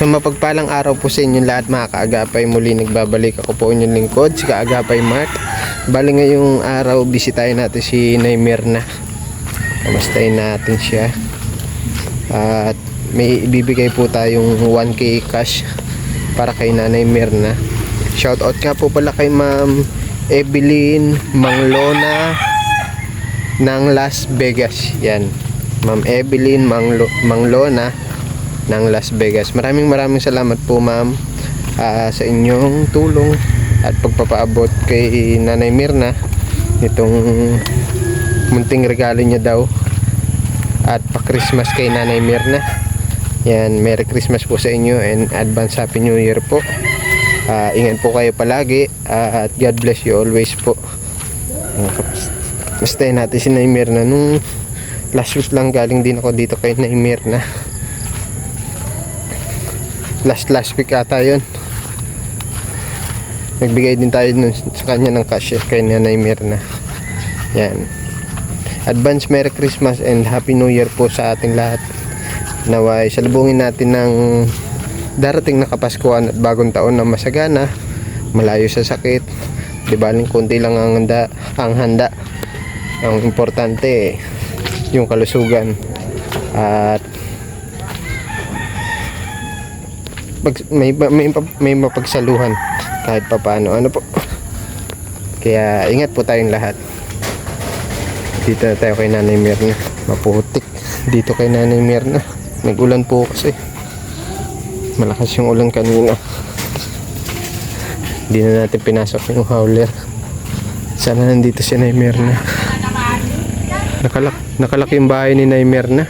Isang mapagpalang araw po sa inyo lahat mga kaagapay. Muli nagbabalik ako po inyong lingkod, si Kaagapay Mark. Bali ngayong araw, bisitahin natin si Nay Mirna. Kamustahin natin siya. At may ibibigay po tayong 1K cash para kay Nanay Mirna. Shoutout nga po pala kay Ma'am Evelyn Manglona ng Las Vegas. Yan, Ma'am Evelyn Manglona ng Las Vegas. Maraming salamat po ma'am sa inyong tulong at pagpapaabot kay Nanay Mirna nitong munting regalo niya daw at pa-Christmas kay Nanay Mirna. Yan, Merry Christmas po sa inyo and advance Happy New Year po. Ingat po kayo palagi at God bless you always po. Kamustahin natin si Nay Mirna. Nung last week lang galing din ako dito kay Nay Mirna. Last week ata yun. Nagbigay din tayo sa kanya ng cash kay Nanay Mirna. Yan, advance Merry Christmas and Happy New Year po sa ating lahat. Naway salubungin natin ng darating na Kapaskuhan at bagong taon na masagana, malayo sa sakit. Di baling konti lang ang handa. Ang importante yung kalusugan at may mapagsaluhan kahit papaano, ano po. Kaya ingat po tayong lahat. Dito na tayo kay Nanay Mirna. Maputik dito kay Nanay Mirna. Nag-ulan po kasi. Malakas yung ulan kanina. Hindi na natin pinasok yung howler. Sana nandito si Nanay Mirna. Nakalak yung bahay ni Nanay Mirna.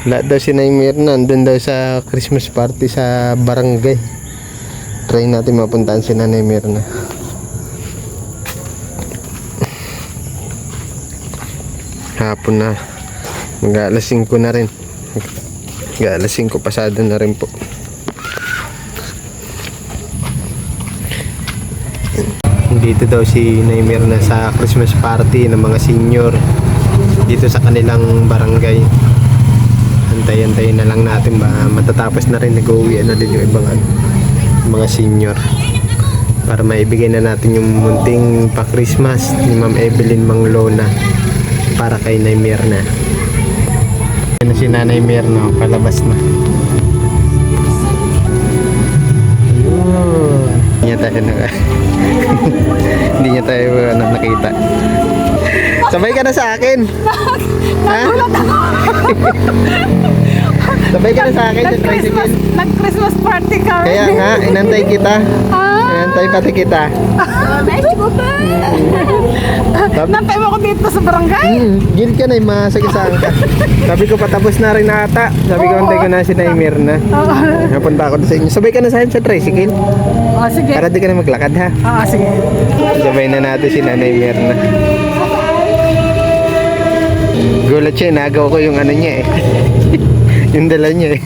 Lahat daw si Nay Mirna nandun daw sa Christmas party sa barangay. Try natin mapuntahan si Nanay Mirna. Hapon na, mag-alas 5 na rin. Mag-alas 5 pasado na rin po. Dito daw si Nay Mirna sa Christmas party ng mga senior dito sa kanilang barangay. Antayin na lang natin ba matatapos na rin, nag-uwi na din yung ibang mga senior para maibigay na natin yung munting pa-Christmas ni Ma'am Evelyn Manglona para kay Nay Mirna. Yan na si Nanay Mirna, palabas na. Hindi niya tayo nakita. Sabay ka na sa akin. Nagulat ako. Sabay ka na sa akin. Nag-Christmas party kami. Kaya nga, inantay kita. Inantay pati kita. Nantay mo ako dito sa barangay. Gilid ka na, masagisaan ka. Sabi ko patapos na rin na ata. Sabi ko antay ko na si Nay Mirna. Napunta ako sa inyo. Sabay ka na sa akin sa tricycle. Sige. Para di ka na maglakad ha. Sige. Sabay na natin si Nanay Mirna. Gulat siya, nagaw ko yung ano niya eh. Yung dala niya eh.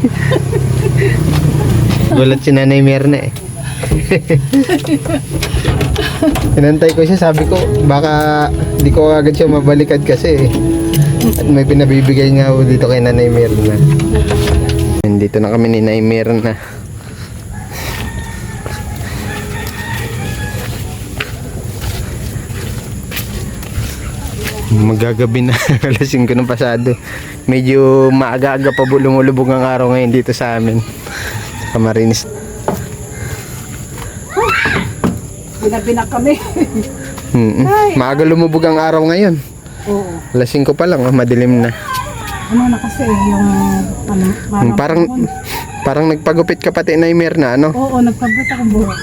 Gulat si Nanay Mirna eh. Inantay ko siya, sabi ko baka di ko agad siya mabalikad kasi eh. At may pinabibigay nga ako dito kay Nanay Mirna. Dito na kami ni Nanay Mirna. Magagabi na. Alas 5 ng pasado. Medyo maaga-aga pa lumulubog ang araw ngayon dito sa amin sa Camarines. Binabi na kami. Maaga lumubog ang araw ngayon. Oo. Alas 5 pa lang, madilim na. Ano na kasi yung parang nagpagupit ka pati Nay Mirna, ano? Oo, nagpagupit ako buhok.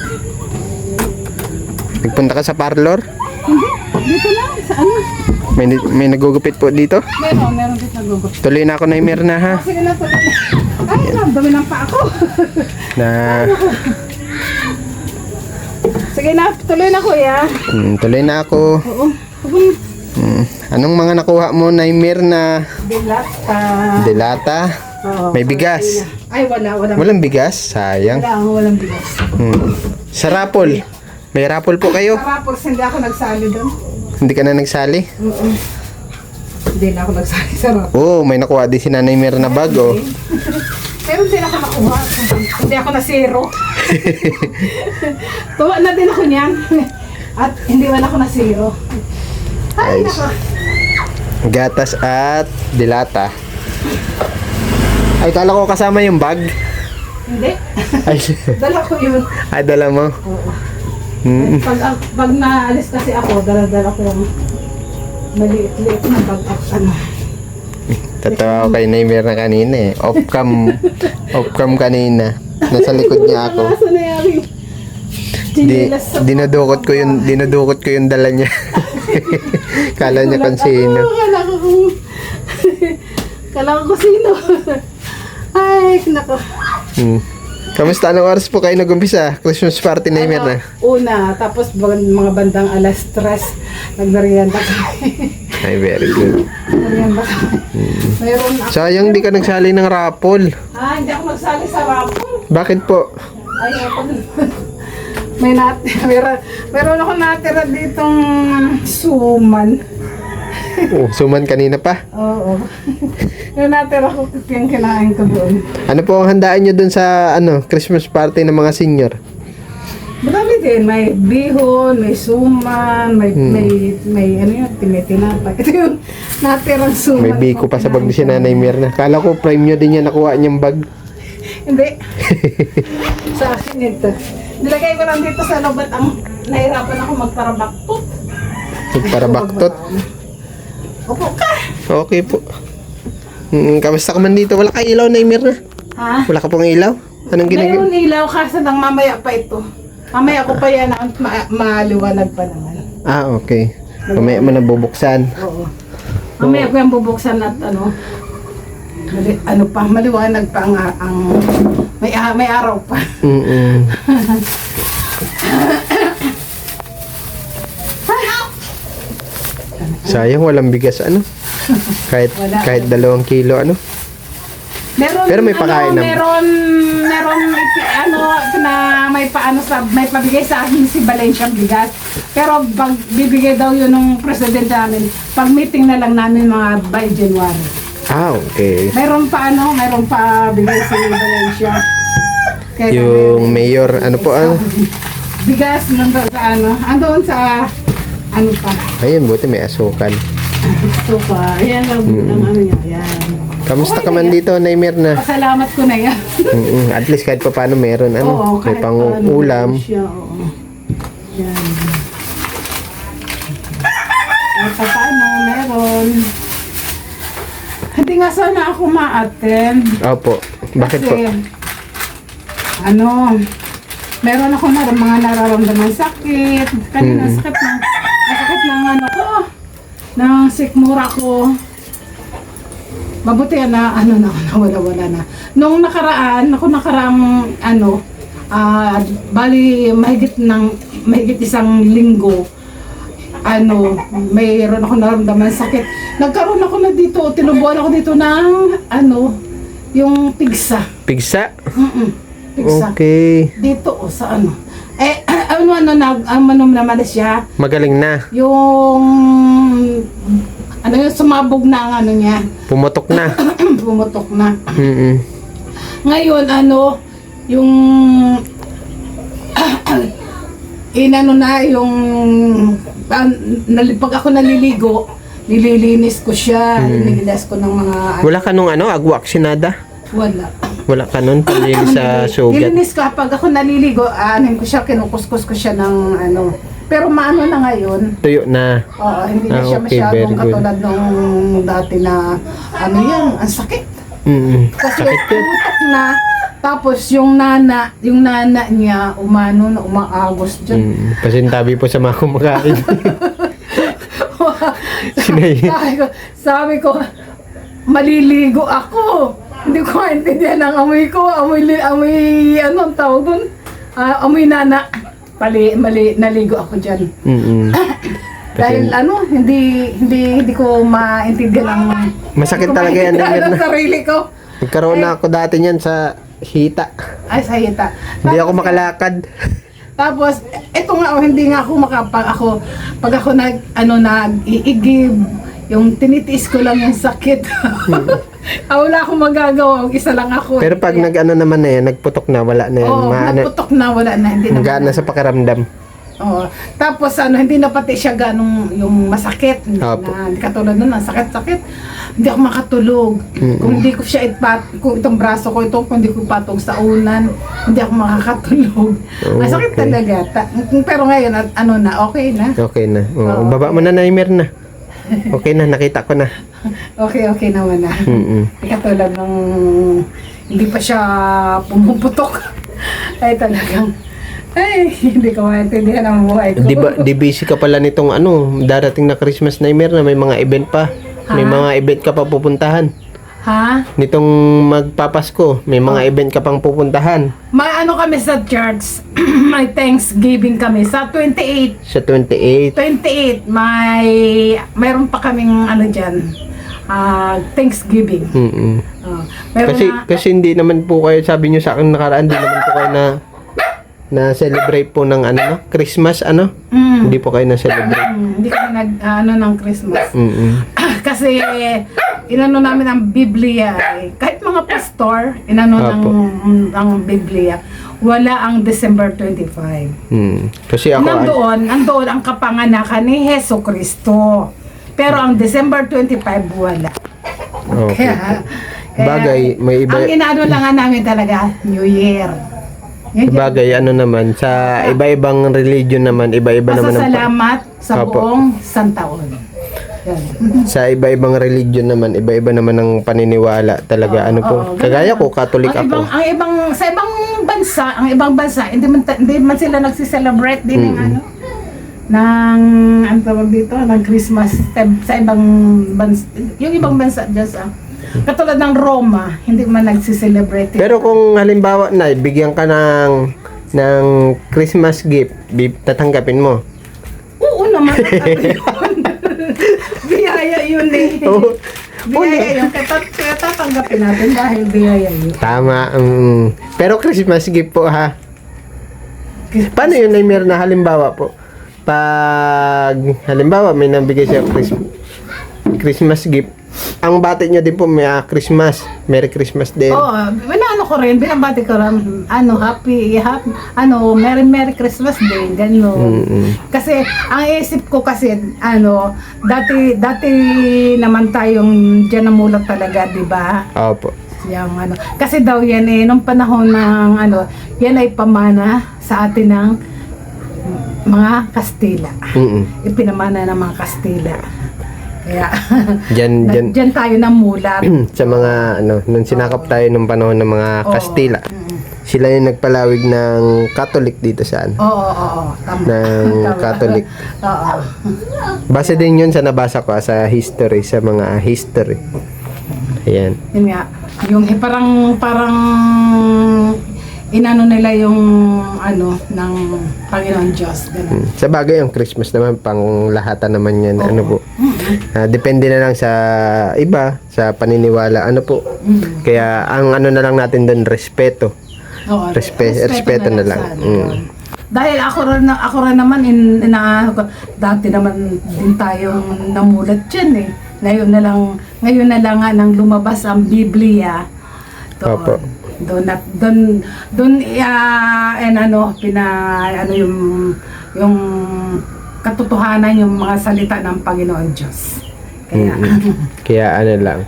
Nagpunta ka sa parlor? Hindi, dito lang sa ano. May nagugupit po dito? Meron dito nagugupit. Tuloy na ako Nay Mirna ha. Sige na po. Ay, dami ng pa ako. Sige na, tuloy na kuya. Tuloy na ako. Oo. Anong mga nakuha mo Nay Mirna? Delata. Delata? Oo. May bigas? Ay, wala. Walang bigas? Sayang. Walang bigas. Sa raffle? May raffle po kayo? Tapos hindi ako nagsali doon. Hindi ka na nagsali? Hindi na ako nagsali sa rap. Oh, may nakuha din si Nanay Mer na bag, oh. Pero hindi na ako nakuha. Hindi ako na zero. Tuwa na din ako niyan. At hindi man ako na zero. Ay, Ayos. nako. Gatas at dilata. Ay, kala ko kasama yung bag. Hindi. Ay, Dala ko yun. ay dala mo. Oo. Mm. Pag naalis kasi ako, dala ko yung maliit-liit na bag at ano. Tatawa ako kay Neymer na kanina eh. Off-cam kanina. Nasa likod niya ako. Nasa na yan. Dinudukot ko yung dala niya. Kala niya kung sino. Kala ko sino. Ay, nako. Hmm. Kamusta? Anong oras po kayo nag-umpisa? Christmas party na Neymer na. Una, tapos mga bandang alas 3, nagmerienda kami. Ay, very good. Merienda kami. Mayroon ako. Sayang di ka nagsali ng raffle. Hindi ako nagsali sa raffle. Bakit po? Ay, ako. Meron ako natira ditong suman. Oh, suman kanina pa. Oo. Yung natira ko, yung kinain ko doon. Ano po ang handaan nyo dun sa Christmas party ng mga senior? Marami din. May bihon, may suman, may ano yun, tinitinapa. Ito yung natirang suman. May biko pa sa bag ni si Nanay Mirna. Kala ko prime nyo din yan nakuha niyang bag. Hindi. Sa akin ito. Nilagay ko lang dito sa loob at ang nahirapan ako magparabaktot. Para baktot. Opo ka. Okay po. Kamusta ka man dito? Wala ka ilaw, Nay Mirna? Ha? Wala ka pong ilaw? Anong ginagawa? Mayroon ilaw kasi nang mamaya pa ito. Mamaya ko pa yan ang maliwanag pa naman. Ah, okay. Mamaya mo na bubuksan. Oo. Mamaya ko yung bubuksan at maliwanag pa ang may araw pa. Mm-mm. Sayang walang bigas Kahit Wala. kahit 2 kilo Meron, Pero may pakain naman. meron na may pabigay sa akin si Valencia bigas. Pero pag bibigay daw yun ng presidente namin, pag meeting na lang namin mga by January. Ah, okay. Meron pa bigay si Valencia. Kaya Yung mayor, bigas nandoon sa andoon sa pa. Ayun, buti may asukal. Ito pa. Ayan ang niya. Ayan. Kamusta ka man dito, Nay Mirna? Pasalamat ko na yan. At least kahit pa paano meron, Oo, may kahit pang paano ulam. siya, oo. Yan. Kahit pa paano, meron. Hindi nga sana ako ma-attend. Opo. Bakit po? Kasi, meron ako mga nararamdaman sakit. Kanina sakit ng ng sikmura ko. Mabuti na nawala na. Nung nakaraang bali mahigit isang linggo, mayroon ako naramdaman sakit. Nagkaroon ako na dito, tinubuan ako dito ng yung pigsa. Pigsa? Pigsa. Okay. Dito sa naman siya. Magaling na. Yung yung sumabog na ang niya. Pumutok na. Pumutok na. Mm-mm. Ngayon, yung pag ako naliligo, nililinis ko siya, nilinis ko ng mga Wala ka nung agwak sinada? wala. Wala ka nun palilis sa sugat? Nilinis ko, pag ako naliligo, ko siya, kinukuskus ko siya ng pero maano na ngayon. Tuyo na. Oo, hindi na siya Okay, very masyadong good. katulad nung dati na ang sakit. Mm-mm. Kasi Sakit yun. putok na, tapos yung nana niya umaagos dyan. Pasintabi po sa mga kumakain. Sinay. sabi ko, maliligo ako. Hindi ko maintindihan ang amoy ko. Amoy ang tawag dun? Amoy nana. Naligo ako dyan. Mm-mm. Dahil hindi ko maintindihan ang Masakit talaga yan. ang sarili ko. Nagkaroon na ako dati niyan sa hita. Ay, sa hita. Hindi ako makalakad. Tapos, eto nga, hindi nga ako pag ako nag-iigib, yung tinitiis ko lang yung sakit. Wala akong magagawa, isa lang ako. Pero pag nag-ano naman na yan, nagputok na, wala na yan. Oo, nagputok na, wala na, hindi na. Magaan na sa pakiramdam. Oo. Tapos hindi na pati siya ganong yung masakit. Opo. Na, hindi katulad nun, ang sakit-sakit. Hindi ako makatulog. Kung hindi ko siya kung itong braso ko ito, kung hindi ko patong sa unan, hindi ako makakatulog. Ang sakit Okay. talaga. Pero ngayon, okay na. Okay na. Oo. Baba mo na, Naimer na. Okay na, nakita ko na. Okay naman na. Mm-mm. Hindi katulad nung hindi pa siya pumuputok. Ay talagang, hindi ko maintindihan ang buhay ko. Di busy ka pala nitong darating na Christmas, Naimer, na may mga event pa. May mga event ka pa pupuntahan. Ha? Nitong magpapasko, may mga event ka pang pupuntahan. May kami sa church. May Thanksgiving kami sa 28. Sa 28. 28, mayroon pa kaming diyan. Thanksgiving. Mm-mm. Meron Kasi hindi naman po kayo, sabi nyo sa akin nakaraan, hindi naman po kayo na celebrate po ng Christmas, Hindi po kayo na celebrate. hindi kami ng Christmas. Kasi namin ang Biblia. Kahit mga pastor, Apo. ng Biblia. Wala ang December 25. Kasi ako, Nandoon ang kapanganakan ni Heso Kristo. Pero ang December 25 wala. okay. Bagay, may iba, Ang lang namin talaga, New Year. bagay, naman, sa iba-ibang religion naman, iba-iba naman ang Pasasalamat sa Apo. buong santaon. Yan. sa iba-ibang religion naman, iba-iba naman ang paniniwala talaga. Oo, Kagaya ganun. ko, Catholic ako. Sa ibang bansa, hindi man sila nagsi-celebrate din ng tawag dito, ng Christmas sa ibang bansa. Yung ibang bansa just katulad ng Roma, hindi man nagsi-celebrate. Pero kung halimbawa na bigyan ka ng Christmas gift, tatanggapin mo. Oo naman. Biyaya yun eh. Oo. Biyaya yun. Kaya tatanggapin natin dahil biyaya yun. Tama. Pero Christmas gift po, ha? Paano yun, Naimer, na halimbawa po? Pag halimbawa may nabigay siya Christmas gift, ang bati niya din po may Christmas, Merry Christmas din. Oo, binabati ko rin, Merry Christmas din, gano'n. Kasi, ang isip ko kasi, dati naman tayong dyan namulat talaga, di ba? Opo. Yung, kasi daw yan nung panahon ng, yan ay pamana sa atin ng mga Kastila. Ipinamana ng mga Kastila. Kaya, dyan tayo namulat. Sa mga, nung sinakop tayo nung panahon ng mga Kastila, sila yung nagpalawig ng Catholic dito sa Oo. Tama. Ng Tama. Catholic. Oo. Base din yun sa nabasa ko sa history, sa mga history. Ayan. Yun nga, yung parang inano nila yung ng Panginoon Diyos. Ganun. Sa bagay, ang Christmas naman, pang lahatan naman yan. Po. Depende na lang sa iba, sa paniniwala. Po. Kaya, ang na lang natin doon, respeto. Oo, Respeto na lang. sa Dahil ako rin naman, dati naman din tayong namulat dyan eh. Ngayon na lang nga nang lumabas ang Biblia. Opo. Doon yung katotohanan, yung mga salita ng Panginoon Diyos. Kaya Kaya lang,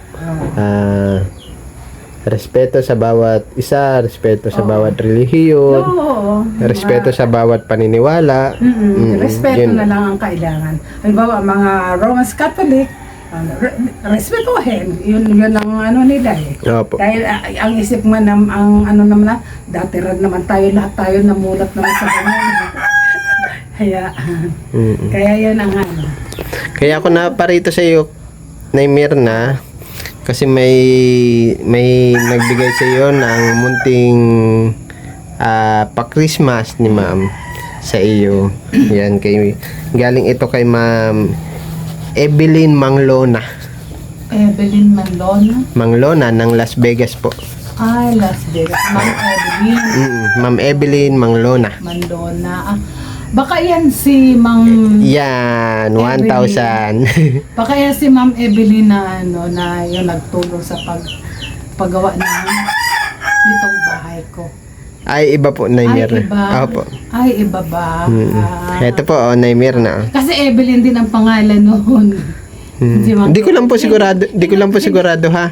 respeto sa bawat isa, respeto sa bawat relihiyon, respeto sa bawat paniniwala. Respeto yun. na lang ang kailangan. Halimbawa, mga Roman Catholic, respetuhin. Yun ang nila eh. Opo. Dahil ang isip mo dati rin naman lahat tayo namulat naman sa ganyan. Kaya yun ang Kaya ako naparito sa iyo, Naimer, na kasi may nagbigay sa iyo ng munting pa-Christmas ni Ma'am sa iyo. Yan, galing ito kay Ma'am Evelyn Manglona. Evelyn Manlona. Manglona ng Las Vegas po. Las Vegas. Ma'am Evelyn Ma'am Evelyn Manglona. Manlona. Baka yan si Ma'am Yan, 1,000. Baka yan si Ma'am Evelyn na ano na yung nagtulong sa paggawa ng nitong bahay ko. Ay, iba po, Naimir Ay, na. iba. Opo. Ay, iba ba? Ito po, Naimir na. Kasi Evelyn din ang pangalan noon. Hindi ko lang po sigurado, ha.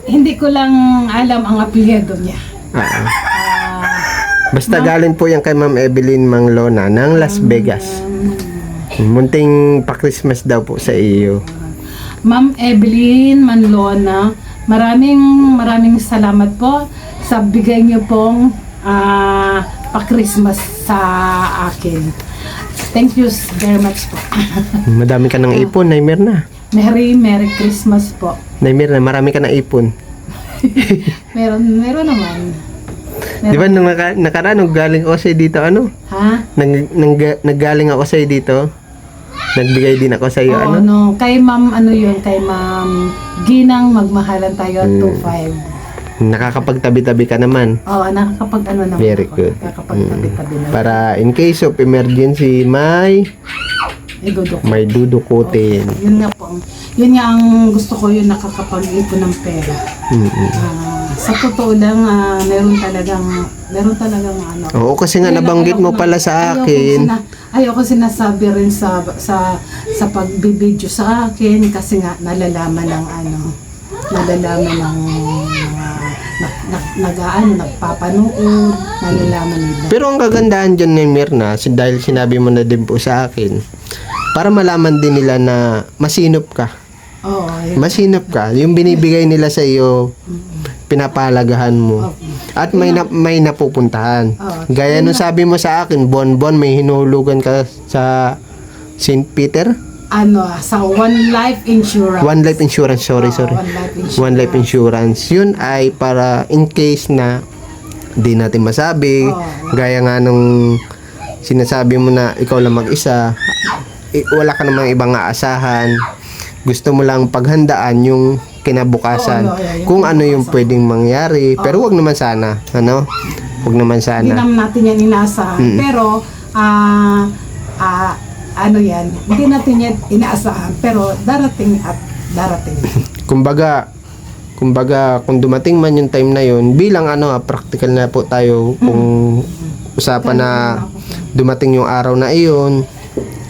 Hindi ko lang alam ang apelyido niya. Ah. Ah, Basta galing po yan kay Ma'am Evelyn Manglona ng Las Vegas. Munting pa-Christmas daw po sa iyo. Ma'am Evelyn Manlona, maraming salamat po sa bigay niyo pong pa-Christmas sa akin. Thank you very much po. Madami ka ng ipon, Naimir na. Merry Christmas po. Naimir na, marami ka ng ipon. Meron naman. Di ba nung nakaraan, nung galing ako sa'yo dito, ano? Ha? Naggaling ako sa'yo dito. Nagbigay din ako sa'yo, Oo, ano? no. Kay Ma'am, kay Ma'am Ginang, magmahalan tayo 2.5. Nakakapagtabi-tabi ka naman. Oo, nakakapag naman Very ako. good. Nakakapagtabi-tabi naman. Para in case of emergency, may dudukutin. Yun nga po. Yun nga ang gusto ko, yung nakakapag-ipon ng pera. Sa totoo lang, meron talagang ano. Oo, kasi nga nabanggit mo pala sa akin. Ayoko sinasabi rin sa pagbibideo sa akin kasi nga nalalaman ng nagpapanood, nalalaman nila. Pero ang kagandahan dyan ni Mirna, dahil sinabi mo na din po sa akin, para malaman din nila na masinop ka. Oo, yun. Masinop ka. Yung binibigay nila sa iyo, pinapalagahan mo. At may napupuntahan. Gaya nung sabi mo sa akin, buwan-buwan may hinulugan ka sa St. Peter? Sa One Life Insurance. One Life Insurance, sorry. One Life Insurance. One Life Insurance. Yun ay para in case na di natin masabi. Gaya nga nung sinasabi mo na ikaw lang mag-isa, wala ka namang ibang aasahan. Gusto mo lang paghandaan yung kinabukasan. Kung ano yung pwedeng mangyari. Pero wag naman sana. Wag naman sana. Hindi naman natin yan inaasahan. Pero, hindi natin yan inaasahan. Pero darating at darating. Kumbaga, kung dumating man yung time na yun, bilang practical na po tayo kung usapan na dumating yung araw na iyon,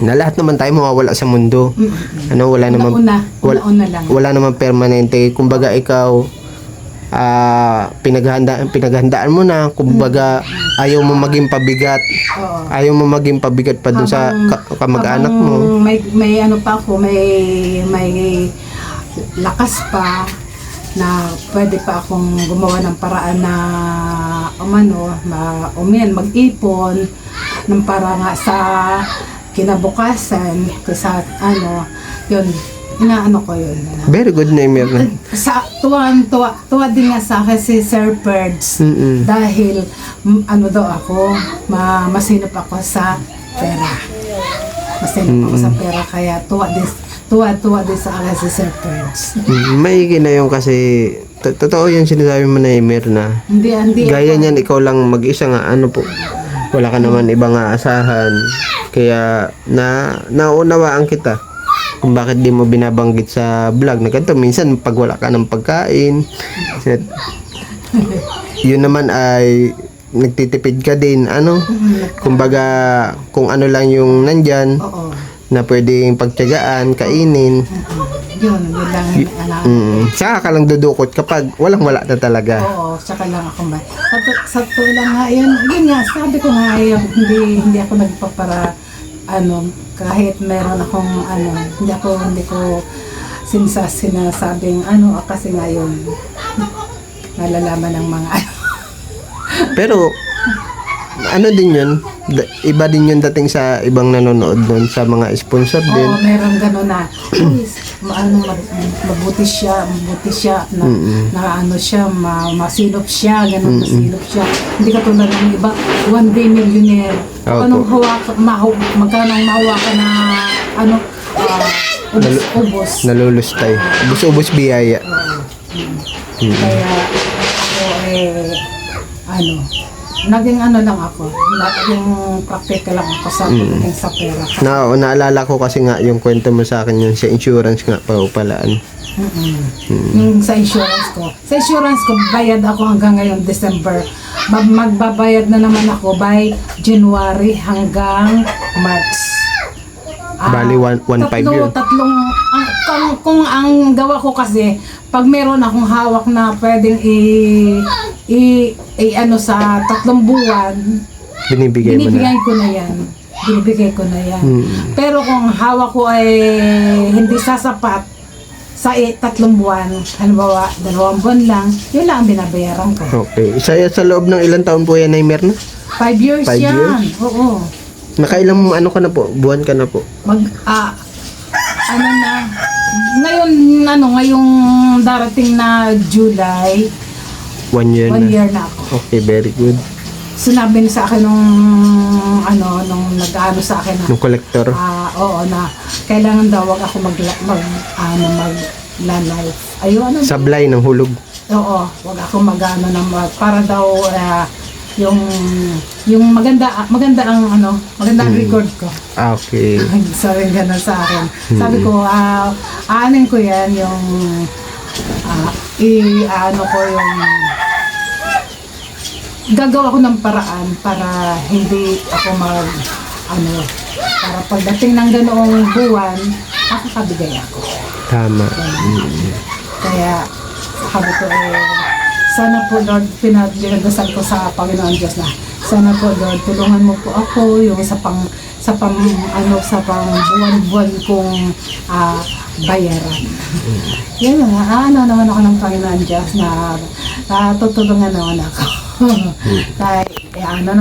na lahat naman tayo mawawala sa mundo. Wala naman lang. Wala naman permanente. Kumbaga ikaw pinaghandaan mo na, kumbaga ayaw mo maging pabigat. Ayaw mo maging pabigat pa dun sa kamag-anak mo. May lakas pa na pwede pa akong gumawa ng paraan na mag-ipon ng para nga sa kinabukasan sa yun, inaano ko yun. Very good na Mirna. Sa tuwa din nga sa akin si Sir Perds dahil daw ako, masinop ako sa pera. Masinop ako sa pera kaya tuwa din sa akin si Sir Perds. May ginayon kasi totoo yung sinasabi mo na Mirna. Hindi Gaya niyan, ikaw lang mag-isa nga po. Wala ka naman ibang aasahan. Kaya naunawaan kita kung bakit di mo binabanggit sa vlog na ganito. Minsan pag wala ka ng pagkain, yun naman ay nagtitipid ka din. Kumbaga kung ano lang yung nandyan na pwedeng pagtiyagaan, kainin. Yun lang. Saka ka lang dudukot kapag wala na talaga. Oo, saka lang ako sa to lang nga, yun nga, sabi ko nga, hindi ako nagpapara, kahit meron akong, hindi ko sinasabing, kasi nga yun, nalalaman ng mga, Pero, din yun, iba din yun dating sa ibang nanonood nun, sa mga sponsor din. Oo, meron gano'n na, mabuti siya, masilop siya, gano'n masilop siya. Hindi ka tulad ng iba, one day millionaire. Anong magkano ang mahawakan na, ubos. Nalulustay. Ubos biyaya. Kaya, ako naging ano lang ako, naging practical lang ako sa pagdating sa pera. Naalala ko kasi nga yung kwento mo sa akin yun sa insurance nga pa pala. Ano. Yung sa insurance ko. Sa insurance ko, bayad ako hanggang ngayon, December. Magbabayad na naman ako by January hanggang March. Bali, 1.5 yun. Tatlong, kung ang gawa ko kasi, pag meron akong hawak na pwedeng ano sa 3 buwan, Binibigay mo na. Binibigay ko na yan. Pero kung hawak ko ay hindi sasapat sa 3 buwan, halimbawa 2 buwan lang, yun lang ang binabayaran ko. Okay. Sa loob ng ilang taon po yan ay Mirna? 5 years 5 yan. years? Oo. Nakailang ano ka na po? Buwan ka na po? Ano na, ngayong darating na July, 1 year 1 na. year na ako. Okay, very good. Sinabi niya sa akin nung nag-ano sa akin na, Nung collector. oo, na kailangan daw wag ako mag-life. Ayun, Sablay ng hulog. oo, wag ako para daw yung maganda ang maganda ang record ko. Okay. Sabi gano'n sa akin. Sabi ko, aanin ko yan yung gagawa ko ng paraan para hindi ako para pagdating ng ganoong buwan, makakabigay ako. Tama. Kaya, sabi ko sana po Lord, pinagdasal ko sa Panginoon Diyos na, sana po Lord, tulungan mo po ako yung sa buwan-buwan kong bayaran. Yan nga, naman ako ng Panginoon Diyos na tutulungan naman ako. Kahit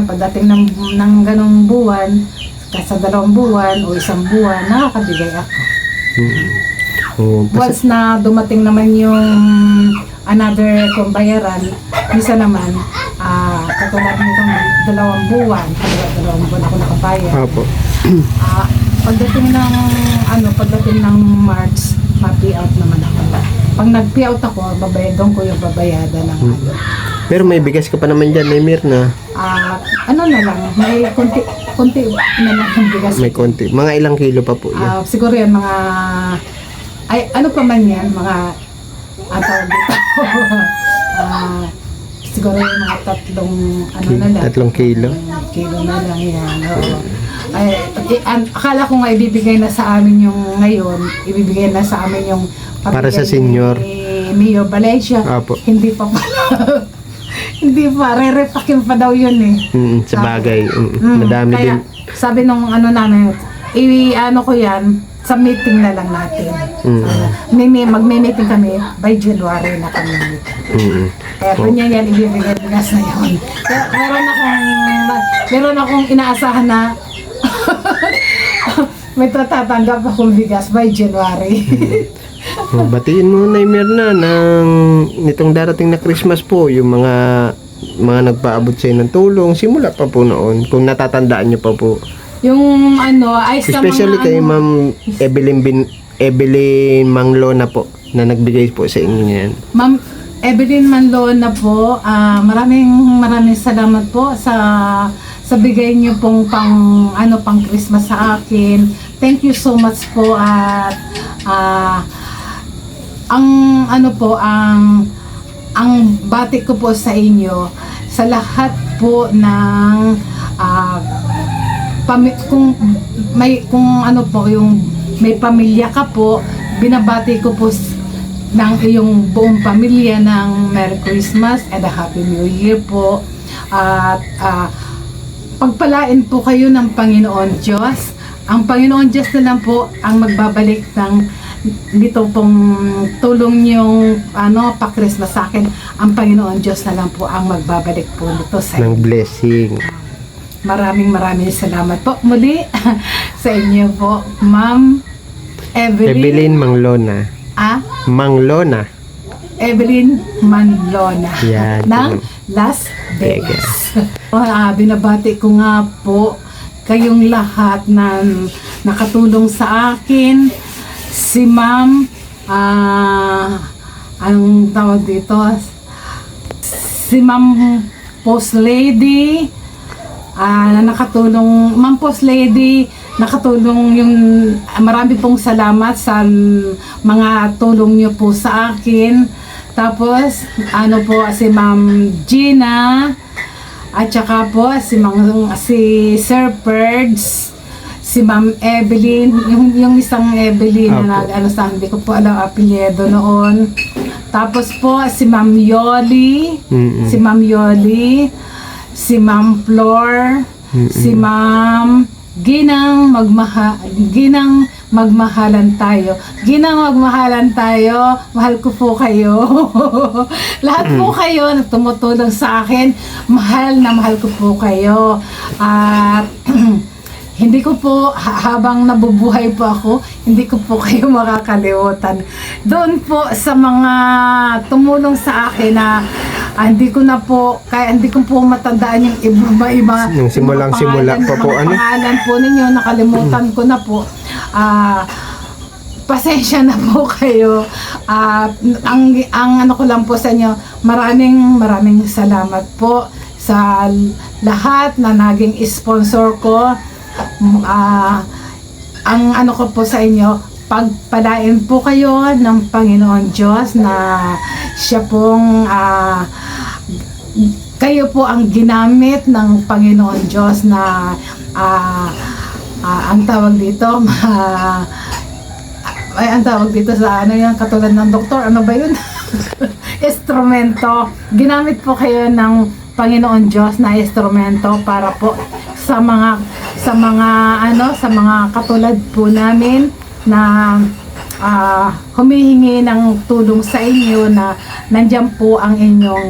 pagdating ng ganong buwan, sa 2 buwan o 1 buwan, nakakabigay ako. Once na dumating naman yung another kong bayaran, misa naman, katulad nitong 2 buwan, 2 buwan ako nakabayad. Apo. Pagdating ng March, ma-payout naman ako. Pag nag-payout ako, babayadon ko yung babayadan ng Pero may bigas ka pa naman dyan, may Mirna. na lang, may konti na lang ang bigas. May konti. Mga ilang kilo pa po yan? Siguro yan, mga, ano pa man yan, mga, tawag dito, siguro yung mga 3 kilo? Kilo na lang yan, oo. Akala ko nga ibibigay na sa amin yung ngayon, ibibigay na sa amin yung Para sa senior. ni Mio Valencia. Apo. Hindi pa hindi pa, re-repakin pa daw yun eh. Sa bagay. Madami kaya, din. sabi nung namin, ko yan, sa meeting na lang natin. Magme-meeting kami, by January na kami meeting. Kaya ganyan yan, ibibigay bigas na yun. Kaya meron akong inaasahan na may tatanggap akong bigas by January. Batiin mo na Mirna nitong darating na Christmas po, yung mga nagpaabot sa'yo ng tulong, simula pa po noon, kung natatandaan nyo pa po. Yung ay sa Especially mga kay Ma'am Evelyn Manglona po, na nagbigay po sa inyo yan. Ma'am Evelyn Manlona po, maraming salamat po sa bigay niyo pong pang Christmas sa akin. Thank you so much po at ang batik ko po sa inyo sa lahat po ng yung may pamilya ka po, binabati ko po ng iyong buong pamilya ng Merry Christmas and a Happy New Year po. At pagpalain po kayo ng Panginoon Diyos. Ang Panginoon Diyos na lang po ang magbabalik dito pong tulong niyong pa-Christmas sa akin. Ang Panginoon Diyos na lang po ang magbabalik po nito sa Ng blessing. Maraming salamat po muli sa inyo po, Ma'am Evelyn Manglona. Manglona. Evelyn Manlona Yan. ng Las Vegas. Binabati ko nga po kayong lahat na nakatulong sa akin. Si Ma'am, anong tawag dito? Si Ma'am Post Lady, na nakatulong, Ma'am Post Lady, nakatulong yung, marami pong salamat sa mga tulong niyo po sa akin. Tapos, ano po, si Ma'am Gina, at saka po si Sir Perds, si Ma'am Evelyn, yung isang Evelyn na hindi ko po alam apelyido noon. Tapos po si Ma'am Yoli, si Ma'am Yoli, si Ma'am Flor, si Ma'am Ginang magmahalan tayo. Ginang magmahalan tayo. Mahal ko po kayo. Lahat po kayo na tumutulong sa akin. Mahal ko po kayo. At hindi ko po, habang nabubuhay po ako, hindi ko po kayo makakalimutan. Doon po sa mga tumulong sa akin na hindi ko po matandaan yung iba. Yung simula pa po, ano? Pangalan po ninyo, nakalimutan ko na po. Pasensya na po kayo. Ang ano ko lang po sa inyo, maraming salamat po sa lahat na naging sponsor ko. Ang ano ko po sa inyo, pagpalain po kayo ng Panginoon Diyos na siya pong kayo po ang ginamit ng Panginoon Diyos na ang tawag dito ang tawag dito sa ano yan, katulad ng doktor, ano ba yun? Instrumento. Ginamit po kayo ng Panginoon Diyos na instrumento para po sa mga katulad po namin na humihingi ng tulong sa inyo, na nandiyan po ang inyong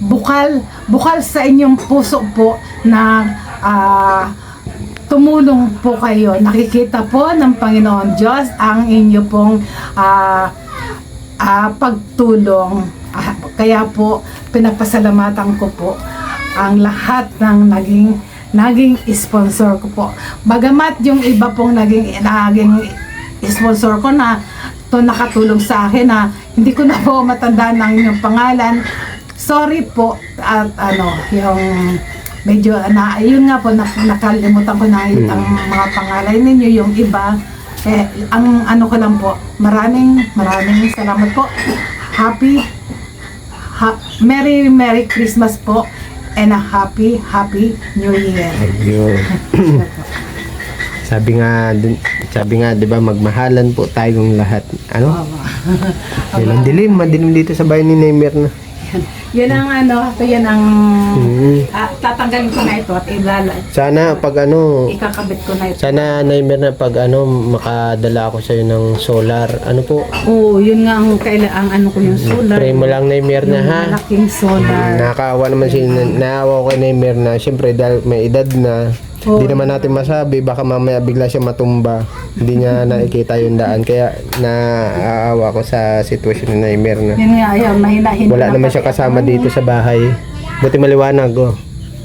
bukal sa inyong puso po na tumulong po kayo. Nakikita po ng Panginoon Diyos ang inyo pong pagtulong. Kaya po pinapasalamatan ko po ang lahat ng naging sponsor ko po. Bagamat yung iba pong naging sponsor ko na nakatulong sa akin na hindi ko na po matandaan ng inyong pangalan. Sorry po at yung medyo yun nga po, nakalimutan ko na ang mga pangalan ninyo, yung iba. Ang ano ko lang po, maraming salamat po. Merry Christmas po and a Happy New Year. Sabi nga 'di ba, magmahalan po tayong lahat. Ano? Madilim dito sa bahay ni Neymer na. Yan ang yan ang tatanggalin ko na ito at sana pag ikakabit ko na ito. Sana Neymer na pag makadala ako sa iyo ng solar. Ano po? Oo, yun nga ang ko yung solar. Pray mo lang Neymer na, ha. Malaking solar. Nakakaawa naman naawa ko kay Neymer na. Siyempre dahil may edad na. Hindi naman natin masabi, baka mamaya bigla siya matumba. Hindi niya nakikita yung daan. Kaya naaawa ko sa sitwasyon ni Neymer na. Yun nga, mahina-hina. Wala naman siya kasama dito sa bahay. Buti maliwanag,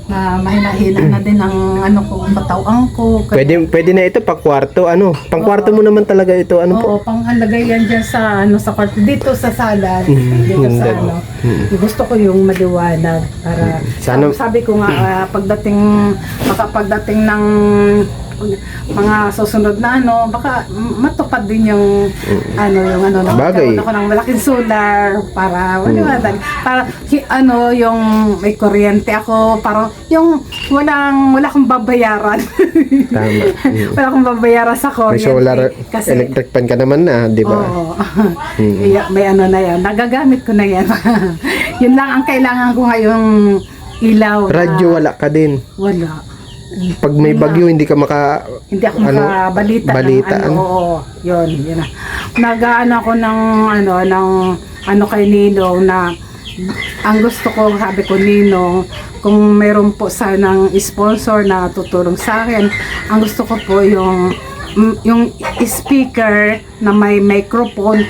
na mahina-hina na din ang batawang ko. Pwede na ito pang kwarto. Pang kwarto mo naman talaga ito. Oo, pang lagay yan dyan sa kwarto. Dito sa sala. Dito sa Gusto ko yung maliwanag para sabi ko nga pagdating ng mga susunod na baka matupad din yung bagay. Ako ng malaking solar para para yung may kuryente ako, para yung wala akong babayaran. Tama. Wala akong babayaran sa kuryente. May solar kasi electric pan ka naman na, di ba? Oo. May na yan. Nagagamit ko na yan. Yun lang ang kailangan ko ngayong ilaw. Radyo wala ka din. Wala. Pag may bagyo, hindi ako makabalita. Oo, yun na. Nag-aano ako ng kay Ninong na ang gusto ko, sabi ko, Ninong, kung meron po sanang sponsor na tutulong sa akin, ang gusto ko po yung speaker na may microphone.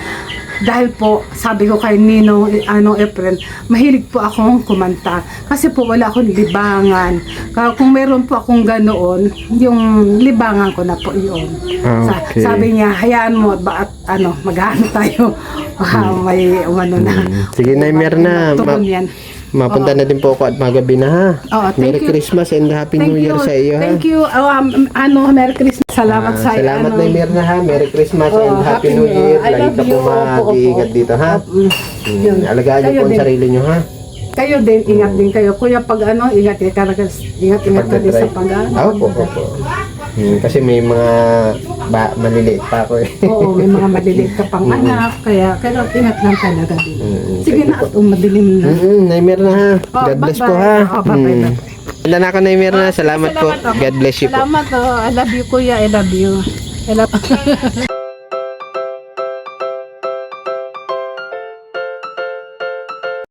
Dahil po, sabi ko kay Nino, Efren, mahilig po akong kumanta. Kasi po wala akong libangan. Kung meron po akong ganoon, yung libangan ko na po yun. Okay. Sabi niya, hayaan mo, maghahano tayo. May na. Sige, Neymer na. Mapunta na din po ako at magabi na ha. Oo, thank Merry you. Christmas and Happy New Year sa iyo ha. Thank you. Merry Christmas. Salamat sa iyo. Salamat na Mirna ha. Merry Christmas and Happy New Year. I Lagi love ka po you. mag-iingat dito ha. Alagaan niyo Kayo po ang din. sarili niyo ha. Kayo din, ingat din kayo. Kuya, pag ingat ka ka din sa Opo. Kasi may mga maliliit pa ako eh. Oo, may mga maliliit ka pang anak. Kaya ingat lang talaga din. Sige Thank na, you at madilim na. Naimir na ha. Oh, God bless bye-bye. po ha. Oh, bye-bye. Ganda na ako Naimir na. Salamat po. Salamat, oh. God bless you po. Salamat. I love you, kuya. I love you. I love